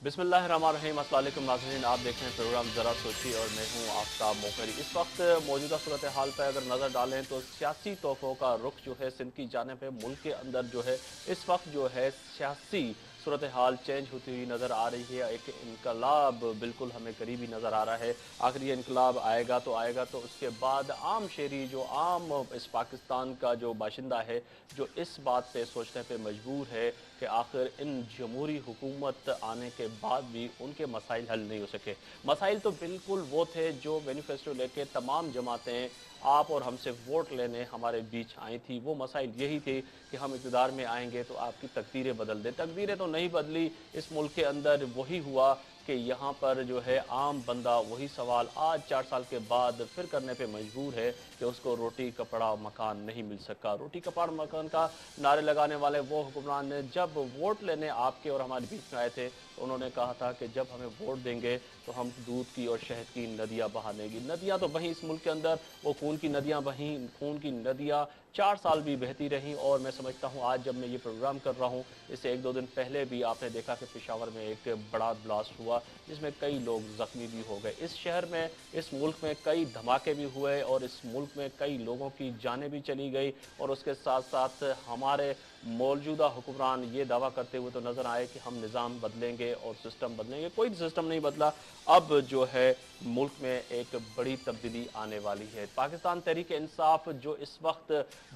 बिस्मिल्लाहिर्रहमानिर्रहीम। अस्सलाम वालेकुम नाज़रीन, आप देख रहे हैं प्रोग्राम ज़रा सोचिए और मैं हूं आफ्ताब मोखरी। इस वक्त मौजूदा सूरत हाल पर अगर नज़र डालें तो सियासी तोफ़ों का रुख जो है सिंध की जानिब है। मुल्क के अंदर जो है इस वक्त जो है सियासी सूरत हाल चेंज होती हुई नज़र आ रही है। एक इनकलाब बिल्कुल हमें करीबी नज़र आ रहा है। आखिर ये इनकलाब आएगा तो उसके बाद आम शहरी जो आम इस पाकिस्तान का जो बाशिंदा है, जो इस बात पे सोचने पे मजबूर है कि आखिर इन जमहूरी हुकूमत आने के बाद भी उनके मसाइल हल नहीं हो सके। मसाइल तो बिल्कुल वो थे जो मैनिफेस्टो लेके तमाम जमातें आप और हमसे वोट लेने हमारे बीच आई थी। वो मसाइल यही थे कि हम इक़्तिदार में आएंगे तो आपकी तकदीरें बदल दें। तकदीरें तो नहीं बदली, इस मुल्क के अंदर वही हुआ कि यहाँ पर जो है आम बंदा वही सवाल आज 4 साल के बाद फिर करने पे मजबूर है कि उसको रोटी कपड़ा मकान नहीं मिल सका। रोटी कपड़ा मकान का नारे लगाने वाले वो हुक्मरान ने जब वोट लेने आपके और हमारे बीच में आए थे तो उन्होंने कहा था कि जब हमें वोट देंगे तो हम दूध की और शहद की नदियाँ बहा देंगी। नदियाँ तो बहीं इस मुल्क के अंदर, वो खून की नदियाँ बहीं। खून की नदियाँ 4 साल भी बहती रहीं और मैं समझता हूँ आज जब मैं ये प्रोग्राम कर रहा हूँ इससे 1-2 दिन पहले भी आपने देखा कि पेशावर में एक बड़ा ब्लास्ट हुआ जिसमें कई लोग ज़ख्मी भी हो गए। इस शहर में, इस मुल्क में कई धमाके भी हुए और इस मुल्क में कई लोगों की जानें भी चली गई और उसके साथ साथ हमारे मौजूदा हुक्मरान ये दावा करते हुए तो नज़र आए कि हम निज़ाम बदलेंगे और सिस्टम बदलेंगे। कोई सिस्टम नहीं बदला। अब जो है मुल्क में एक बड़ी तब्दीली आने वाली है। पाकिस्तान तहरीक इंसाफ जो इस वक्त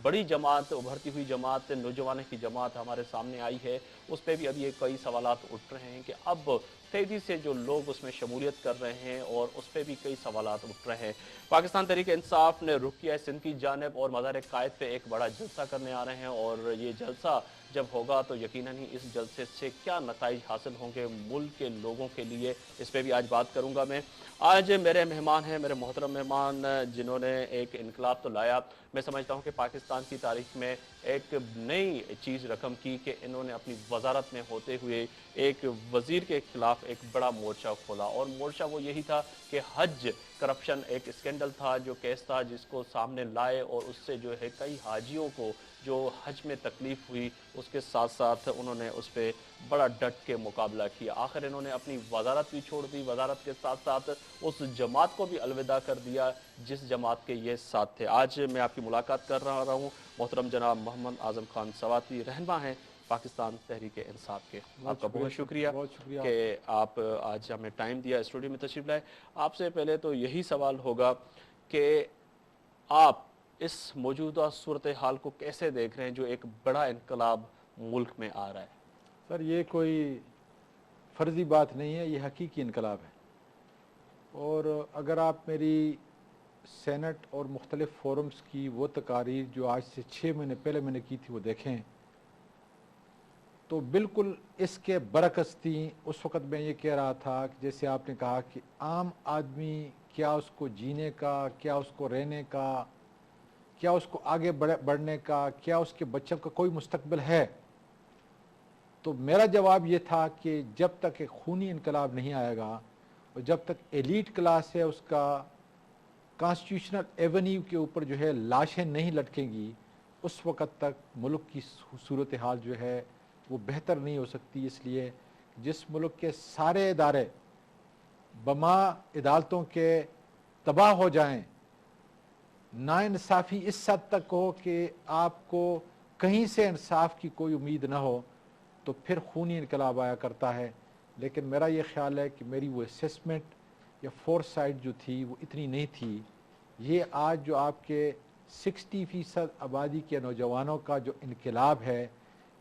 बड़ी जमात, उभरती हुई जमात, नौजवानों की जमात हमारे सामने आई है, उस पर भी अब ये कई सवालात उठ रहे हैं कि अब तेज़ी से जो लोग उसमें शमूलियत कर रहे हैं और उस पर भी कई सवालात उठ रहे हैं। पाकिस्तान तहरीक इंसाफ ने रुख किया है सिंध की जानिब और मज़ार कायद पे एक बड़ा जलसा करने आ रहे हैं और ये जलसा जब होगा तो यकीनन ही इस जलसे से क्या नताइज हासिल होंगे मुल्क के लोगों के लिए, इस पर भी आज बात करूंगा मैं। आज मेरे मेहमान हैं, मेरे मोहतरम मेहमान, जिन्होंने एक इनकलाब तो लाया। मैं समझता हूँ कि पाकिस्तान की तारीख में एक नई चीज़ रकम की कि इन्होंने अपनी वजारत में होते हुए एक वज़ीर के खिलाफ एक बड़ा मोर्चा खोला और मोर्चा वो यही था कि हज करप्शन एक स्कैंडल था, जो केस था जिसको सामने लाए और उससे जो है कई हाजियों को जो हज में तकलीफ़ हुई उसके साथ साथ उन्होंने उस पर बड़ा डट के मुकाबला किया। आखिर इन्होंने अपनी वजारत भी छोड़ दी, वजारत के साथ साथ उस जमात को भी अलविदा कर दिया जिस जमात के ये साथ थे। आज मैं आपकी मुलाकात कर रहा हूँ मोहतरम जनाब मोहम्मद आज़म खान सवाती, रहनुमा हैं पाकिस्तान तहरीक इंसाफ के। आपका बहुत शुक्रिया बहुत शुक्रिया कि आपका। आप आज हमें टाइम दिया, स्टूडियो में तशरीफ़ लाए। आपसे पहले तो यही सवाल होगा कि आप इस मौजूदा सूरत हाल को कैसे देख रहे हैं जो एक बड़ा इनकलाब मुल्क में आ रहा है? सर, ये कोई फ़र्ज़ी बात नहीं है, ये हकीकी इनकलाब है। और अगर आप मेरी सेनेट और मुख्तलिफ़ फ़ोरम्स की वो तकारीर जो आज से 6 महीने पहले मैंने की थी वो देखें तो बिल्कुल इसके बरअक्स थी। उस वक़्त मैं ये कह रहा था कि जैसे आपने कहा कि आम आदमी क्या उसको जीने का, क्या उसको रहने का, क्या उसको आगे बढ़ने का, क्या उसके बच्चों का कोई मुस्तकबिल है। तो मेरा जवाब ये था कि जब तक एक खूनी इनकलाब नहीं आएगा और जब तक एलीट क्लास है उसका कॉन्स्टिट्यूशनल एवेन्यू के ऊपर जो है लाशें नहीं लटकेंगी, उस वक़्त तक मुल्क की सूरत हाल जो है वो बेहतर नहीं हो सकती। इसलिए जिस मुल्क के सारे इदारे बमा अदालतों के तबाह हो जाएं, नाइंसाफ़ी इस हद तक हो कि आपको कहीं से इंसाफ की कोई उम्मीद ना हो, तो फिर खूनी इनकलाब आया करता है। लेकिन मेरा ये ख्याल है कि मेरी वो असेसमेंट या फोरसाइट जो थी वो इतनी नहीं थी। ये आज जो आपके 60% आबादी के नौजवानों का जो इनकलाब है,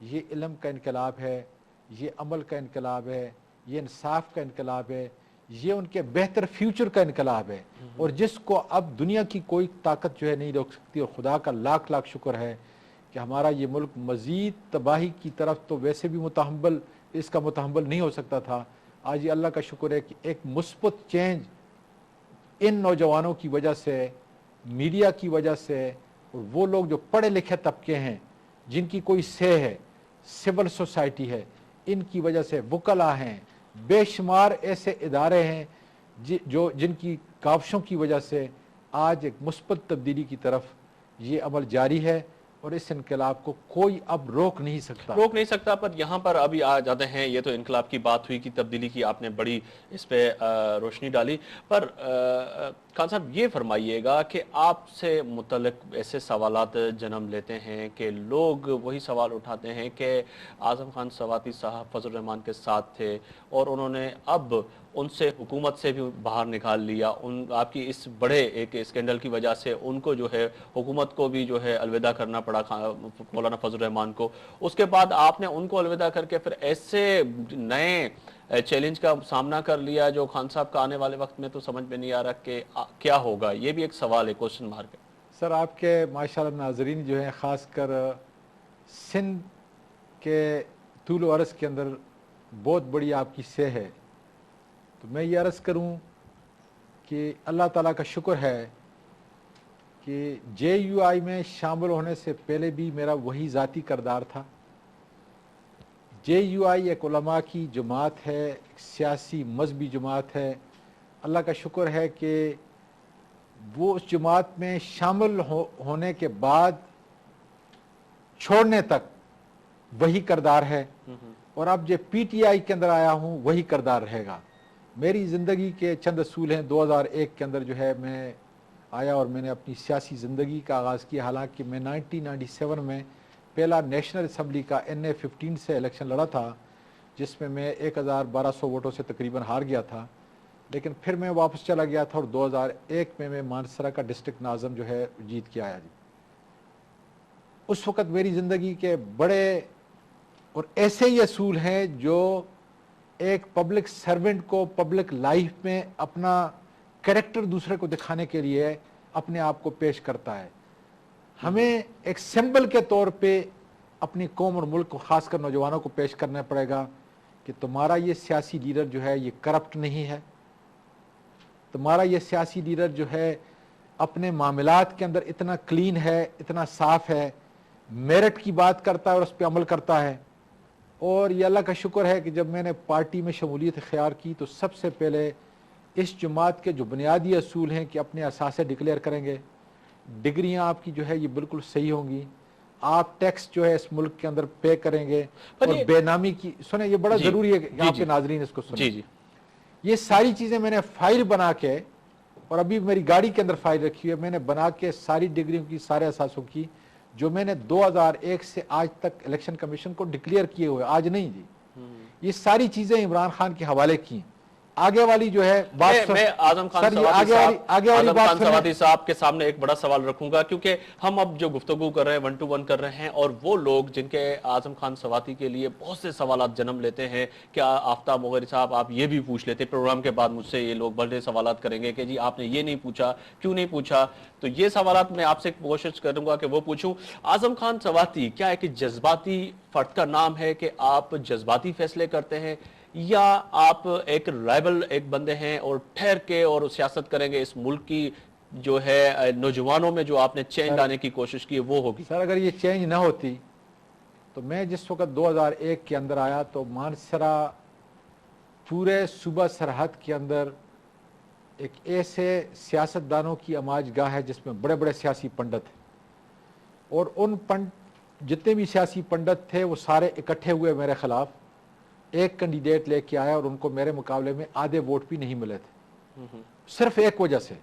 ये इल्म का इनकलाब है, ये अमल का इनकलाब है, ये इंसाफ का इनकलाब है, ये उनके बेहतर फ्यूचर का इनकलाब है और जिसको अब दुनिया की कोई ताकत जो है नहीं रोक सकती। और खुदा का लाख लाख शुक्र है कि हमारा ये मुल्क मज़ीद तबाही की तरफ तो वैसे भी मुतहम्बल, इसका मुतहम्बल नहीं हो सकता था। आज ये अल्लाह का शुक्र है कि एक मुस्बत चेंज इन नौजवानों की वजह से, मीडिया की वजह से और वो लोग जो पढ़े लिखे तबके हैं जिनकी कोई से है, सिविल सोसाइटी है, इनकी वजह से, वकला हैं, बेशुमार ऐसे इदारे हैं जो जिनकी काविशों की वजह से आज एक मुस्बत तब्दीली की तरफ ये अमल जारी है। और इस इनकलाब को कोई अब रोक नहीं सकता। रोक नहीं सकता, पर यहाँ पर अभी आ जाते हैं, ये तो इनकलाब की बात हुई कि तब्दीली की आपने बड़ी इस पे रोशनी डाली, पर खान साहब ये फरमाइएगा कि आपसे मुतल्लिक ऐसे सवालात जन्म लेते हैं कि लोग वही सवाल उठाते हैं कि आज़म खान सवाती साहब फजल रहमान के साथ थे और उन्होंने अब उनसे हुकूमत से भी बाहर निकाल लिया, उन आपकी इस बड़े एक स्कैंडल की वजह से उनको जो है हुकूमत को भी जो है अलविदा करना पड़ा मौलाना फजल रहमान को। उसके बाद आपने उनको अलविदा करके फिर ऐसे नए चैलेंज का सामना कर लिया जो खान साहब का आने वाले वक्त में तो समझ में नहीं आ रहा कि क्या होगा। ये भी एक सवाल है, क्वेश्चन मार्क है। सर आपके माशाल्लाह नाजरीन जो हैं ख़ासकर सिंध के तूल व अर्ज़ के अंदर बहुत बड़ी आपकी से है, तो मैं ये अर्ज़ करूं कि अल्लाह ताला का शुक्र है कि JUI में शामिल होने से पहले भी मेरा वही ज़ाती किरदार था। JUI एक उलमा की जमात है, एक सियासी मजहबी जमात है। अल्लाह का शुक्र है कि वो उस जमात में शामिल होने के बाद छोड़ने तक वही किरदार है, और अब जो PTI के अंदर आया हूँ वही किरदार रहेगा। मेरी ज़िंदगी के चंद असूल हैं। 2001 के अंदर जो है मैं आया और मैंने अपनी सियासी ज़िंदगी का आगाज़ किया। हालांकि मैं 1997 में पहला नेशनल असम्बली का NA-15 से इलेक्शन लड़ा था, जिसमें मैं 1200 वोटों से तकरीबन हार गया था, लेकिन फिर मैं वापस चला गया था और 2001 में मैं मानसरा का डिस्ट्रिक्ट नाज़म जो है जीत के आया जी। उस वक़्त मेरी ज़िंदगी के बड़े और ऐसे ही असूल हैं जो एक पब्लिक सर्वेंट को पब्लिक लाइफ में अपना कैरेक्टर दूसरे को दिखाने के लिए अपने आप को पेश करता है। हमें एक सिंबल के तौर पे अपनी कौम और मुल्क को, खासकर नौजवानों को पेश करना पड़ेगा कि तुम्हारा ये सियासी लीडर जो है ये करप्ट नहीं है, तुम्हारा ये सियासी लीडर जो है अपने मामलात के अंदर इतना क्लीन है, इतना साफ है, मेरिट की बात करता है और उस पर अमल करता है। और ये अल्लाह का शुक्र है कि जब मैंने पार्टी में शमूलियत इख्तियार की तो सबसे पहले इस जमात के जो बुनियादी असूल हैं कि अपने असासे डिक्लेयर करेंगे, डिग्रियां आपकी जो है ये बिल्कुल सही होंगी, आप टैक्स जो है इस मुल्क के अंदर पे करेंगे, और बेनामी की सुने, ये बड़ा ज़रूरी है यहाँ पे नाजरीन इसको सुने। ये सारी चीज़ें मैंने फाइल बना के, और अभी मेरी गाड़ी के अंदर फाइल रखी हुई है, मैंने बना के सारी डिग्रियों की, सारे असासों की, जो मैंने 2001 से आज तक इलेक्शन कमीशन को डिक्लेयर किए हुए, आज नहीं जी, ये सारी चीजें इमरान खान के हवाले की। आगे वाली जो है बात मैं आजम खान सवाती साहब के सामने एक बड़ा सवाल रखूंगा, क्योंकि हम अब जो गुफ्तगू कर रहे हैं 1 to 1 कर रहे हैं, और वो लोग जिनके आजम खान सवाती के लिए बहुत से सवालात जन्म लेते हैं। क्या आफ्ताब मोगरी साहब आप ये भी पूछ लेते, प्रोग्राम के बाद मुझसे ये लोग बड़े सवालात करेंगे कि जी आपने ये नहीं पूछा, क्यों नहीं पूछा, तो ये सवालात मैं आपसे कोशिश करूंगा कि वो पूछूं। आजम खान सवाती क्या एक जज्बाती फर्द का नाम है कि आप जज्बाती फैसले करते हैं, या आप एक राइबल एक बंदे हैं और ठहर के और सियासत करेंगे, इस मुल्क की जो है नौजवानों में जो आपने चेंज लाने की कोशिश की है वो होगी? सर अगर ये चेंज ना होती तो मैं जिस वक्त 2001 के अंदर आया तो मानसरा पूरे सूबा सरहद के अंदर एक ऐसे सियासतदानों की अमाजगाह है जिसमें बड़े बड़े सियासी पंडित हैं, और उन जितने भी सियासी पंडित थे वो सारे इकट्ठे हुए मेरे खिलाफ एक कैंडिडेट लेके आया, और उनको मेरे मुकाबले में आधे वोट भी नहीं मिले थे, सिर्फ एक वजह से।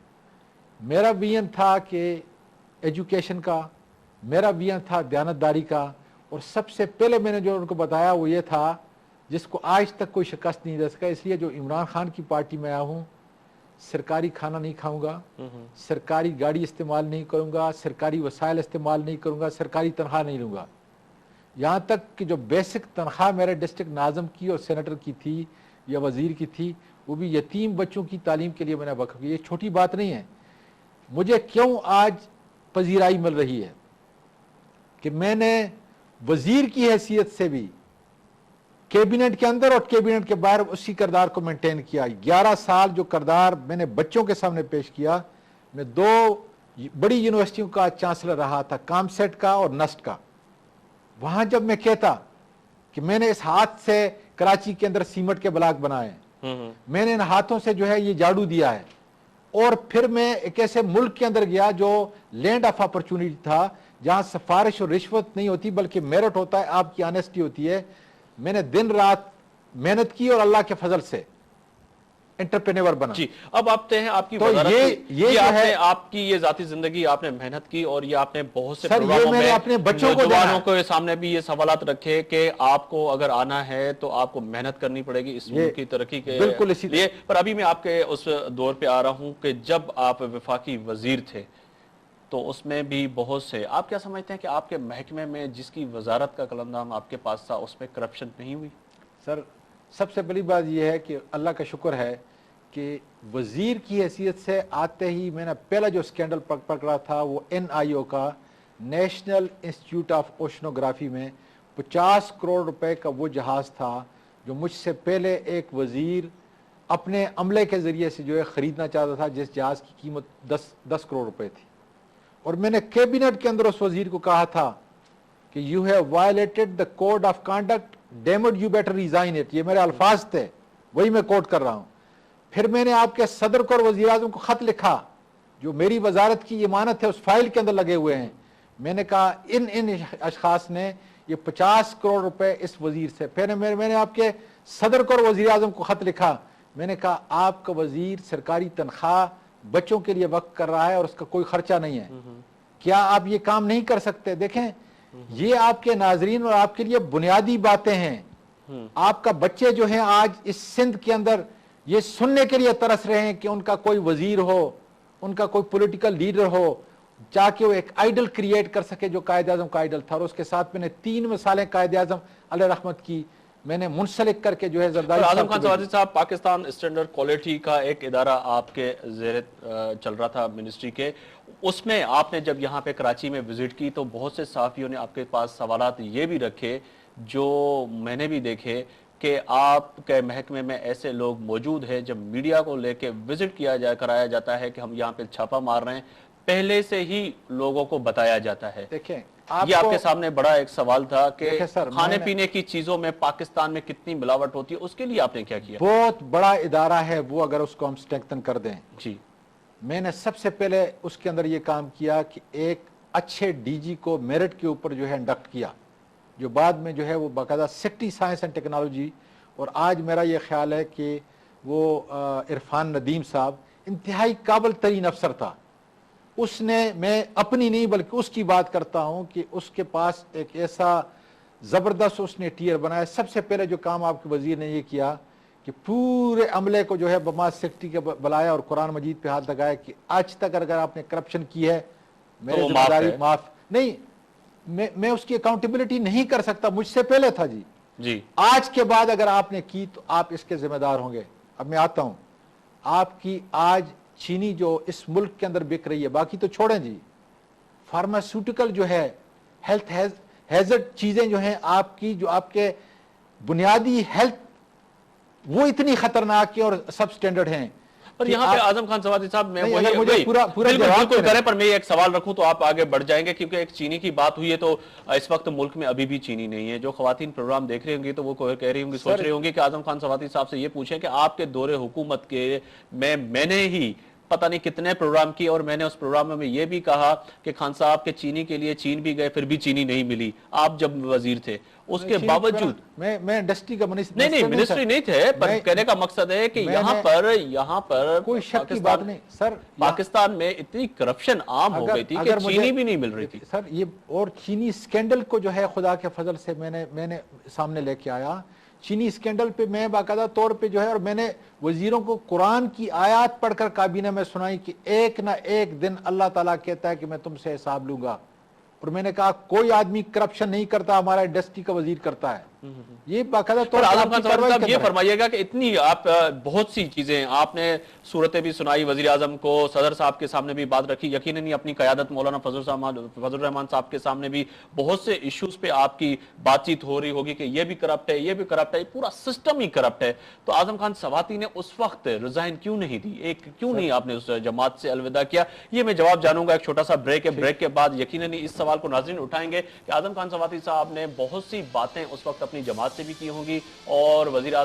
मेरा विजन था कि एजुकेशन का, मेरा विजन था दयानतदारी का, और सबसे पहले मैंने जो उनको बताया वो ये था जिसको आज तक कोई शिकस्त नहीं दे सका। इसलिए जो इमरान खान की पार्टी में आया हूँ, सरकारी खाना नहीं खाऊंगा, सरकारी गाड़ी इस्तेमाल नहीं करूंगा, सरकारी वसाइल इस्तेमाल नहीं करूंगा, सरकारी तनख्वाह नहीं लूंगा। यहाँ तक कि जो बेसिक तनख्वाह मेरे डिस्ट्रिक्ट नाज़म की और सेनेटर की थी या वज़ीर की थी, वो भी यतीम बच्चों की तालीम के लिए मैंने वक़्फ़ की। ये छोटी बात नहीं है। मुझे क्यों आज पजीराई मिल रही है कि मैंने वज़ीर की हैसियत से भी कैबिनेट के अंदर और कैबिनेट के बाहर उसी किरदार को मेंटेन किया। 11 साल जो किरदार मैंने बच्चों के सामने पेश किया, मैं 2 बड़ी यूनिवर्सिटियों का चांसलर रहा था, कामसेट का और नस्ट का। वहां जब मैं कहता कि मैंने इस हाथ से कराची के अंदर सीमेंट के ब्लॉक बनाए, मैंने इन हाथों से जो है ये झाड़ू दिया है, और फिर मैं एक ऐसे मुल्क के अंदर गया जो लैंड ऑफ अपॉर्चुनिटी था, जहां सिफारिश और रिश्वत नहीं होती बल्कि मेरिट होता है, आपकी ऑनेस्टी होती है। मैंने दिन रात मेहनत की और अल्लाह के फजल से एंटरप्रेन्योर बना। जी, अब आते हैं आपकी तो वजारत ये की। जो आपने है आपकी ये जाती जिंदगी, आपने मेहनत की और ये आपने बहुत से सर, ये प्रोग्रामों मैंने में अपने बच्चों को नौजवानों देना के सामने भी ये सवालात रखे कि आपको अगर आना है तो आपको मेहनत करनी पड़ेगी इस मुल्क की तरक्की के बिल्कुल इसी लिए। पर अभी मैं आपके उस दौर पे आ रहा हूं कि जब आप वफाकी वजीर थे तो उसमें भी बहुत से, आप क्या समझते हैं कि आपके महकमे में जिसकी वजारत का कलमनाम आपके पास था उसमें करप्शन नहीं हुई? सर, सबसे बड़ी बात यह है कि अल्लाह का शुक्र है कि वजीर की हैसियत से आते ही मैंने पहला जो स्कैंडल पकड़ा था वो NIO का, नेशनल इंस्टीट्यूट ऑफ ओशनोग्राफी में 50 करोड़ रुपए का वो जहाज़ था जो मुझसे पहले एक वजीर अपने अमले के ज़रिए से जो है ख़रीदना चाहता था, जिस जहाज़ की कीमत 10 करोड़ रुपए थी। और मैंने कैबिनेट के अंदर उस वजीर को कहा था कि you have violated the code of conduct, damn it, you better resign it. ये मेरे अल्फाज थे, वही मैं कोट कर रहा हूं। फिर मैंने आपके सदर को और वजीर आज़म को खत लिखा, जो मेरी वजारत की इमानत है उस फाइल के अंदर लगे हुए हैं। मैंने कहा इन अशखास ने ये 50 करोड़ रुपए इस वजीर से। फिर मैंने आपके सदर को और वजीर आज़म को खत लिखा, मैंने कहा आपका वजीर सरकारी तनख्वाह बच्चों के लिए वक्त कर रहा है और उसका कोई खर्चा नहीं है, क्या आप ये काम नहीं कर सकते? देखें, ये आपके नाजरीन और आपके लिए बुनियादी बातें हैं। आपका बच्चे जो हैं आज इस सिंध के अंदर ये सुनने के लिए तरस रहे हैं कि उनका कोई वजीर हो, उनका कोई पॉलिटिकल लीडर हो, जाके वो एक आइडल क्रिएट कर सके जो कायद आज़म का आइडल था। और उसके साथ मैंने 3 मिसालें कायद आज़म अलैहि रहमत की मैंने मुंसलिक करके जो है जरदारी। आजम खान सवाती साहब, पाकिस्तान स्टैंडर्ड क्वालिटी का एक इदारा आपके ज़ेरे चल रहा था मिनिस्ट्री के, उसमें आपने जब यहाँ पे कराची में विजिट की तो बहुत से सहाफ़ियों ने आपके पास सवालात ये भी रखे जो मैंने भी देखे कि आपके महकमे में ऐसे लोग मौजूद हैं, जब मीडिया को लेके विजिट कराया जाता है कि हम यहाँ पे छापा मार रहे हैं, पहले से ही लोगों को बताया जाता है। देखें, ये आपके सामने बड़ा एक सवाल था कि सर, खाने पीने की चीजों में पाकिस्तान में कितनी मिलावट होती है, उसके लिए आपने क्या किया? बहुत बड़ा इदारा है वो, अगर उसको हम स्ट्रेंथन कर दें। जी, मैंने सबसे पहले उसके अंदर ये काम किया कि एक अच्छे DG को मेरिट के ऊपर जो है इंडक्ट किया, जो बाद में जो है वो बाकायदा सिटी साइंस एंड टेक्नोलॉजी। और आज मेरा ये ख्याल है कि वो इरफान नदीम साहब इंतहाई काबिल तरीन अफसर था। उसने, मैं अपनी नहीं बल्कि उसकी बात करता हूं कि उसके पास एक ऐसा ज़बरदस्त उसने टीयर बनाया। सबसे पहले जो काम आपके वजीर ने ये किया कि पूरे अमले को जो है बमाज सेक्रेटरी के बुलाया और कुरान मजीद पे हाथ लगाया कि आज तक अगर आपने करप्शन की है मेरी जिम्मेदारी माफ नहीं, मैं उसकी अकाउंटेबिलिटी नहीं कर सकता, मुझसे पहले था जी। आज के बाद अगर आपने की तो आप इसके जिम्मेदार होंगे। अब मैं आता हूं, आपकी आज चीनी जो इस मुल्क के अंदर बिक रही है, बाकी तो छोड़ें जी, फार्मास्यूटिकल जो है, हेल्थ हैजर्ड चीजें जो हैं आपकी, जो आपके बुनियादी हेल्थ, वो इतनी खतरनाक है और सब स्टैंडर्ड हैं। पर यहाँ पे आजम खान सवाती साहब, मैं मुझे पूरा बिल्कुल करें, पर मैं एक सवाल रखूं तो आप आगे बढ़ जाएंगे, क्योंकि एक चीनी की बात हुई है तो इस वक्त मुल्क में अभी भी चीनी नहीं है। जो खवातीन प्रोग्राम देख रही होंगी तो वो कह रही होंगी, सोच रही होंगी कि आजम खान सवाती साहब से ये पूछें कि आपके दौरे हुकूमत के मैंने ही पता नहीं कितने प्रोग्राम किए और मैंने उस प्रोग्राम में ये भी कहा कि खान साहब के चीनी के लिए चीन भी गए, फिर भी चीनी नहीं मिली आप जब वजीर थे, उसके बावजूद। मैं इंडस्ट्री का नहीं मिनिस्ट्री नहीं थे, पर कहने का मकसद है कि यहाँ पर कोई शक की बात नहीं सर, पाकिस्तान में इतनी करप्शन आम हो गई थी कि चीनी भी नहीं मिल रही थी सर। ये और चीनी स्कैंडल को जो है खुदा के फजल से मैंने सामने लेके आया। चीनी स्कैंडल पे मैं बाकायदा तौर पे जो है, और मैंने वजीरों को कुरान की आयत पढ़कर काबीना में सुनाई कि एक ना एक दिन अल्लाह ताला कहता है कि मैं तुमसे हिसाब लूंगा। और मैंने कहा कोई आदमी करप्शन नहीं करता, हमारा इंडस्ट्री का वजीर करता है। ये बाकायदा तौर पर आजम खान साहब ये फरमाइएगा कि इतनी आप बहुत सी चीजें आपने सूरतें भी सुनाई, वजीर आजम को सदर साहब के सामने भी बात रखी, यकीनन ही अपनी क़यादत मौलाना फजल रहमान साहब के सामने भी बहुत से इश्यूज पे आपकी बातचीत हो रही होगी कि ये भी करप्ट है, ये भी करप्ट है, पूरा सिस्टम ही करप्ट है। तो आजम खान सवाती ने उस वक्त रिजाइन क्यों नहीं दी, क्यों नहीं आपने उस जमात से अलविदा किया? ये मैं जवाब जानूंगा। एक छोटा सा ब्रेक है, ब्रेक के बाद यकीनन ही इस सवाल को नाज़रीन उठाएंगे कि आजम खान सवाती साहब ने बहुत सी बातें उस वक्त अपनी जमात से भी की होंगी और वजीर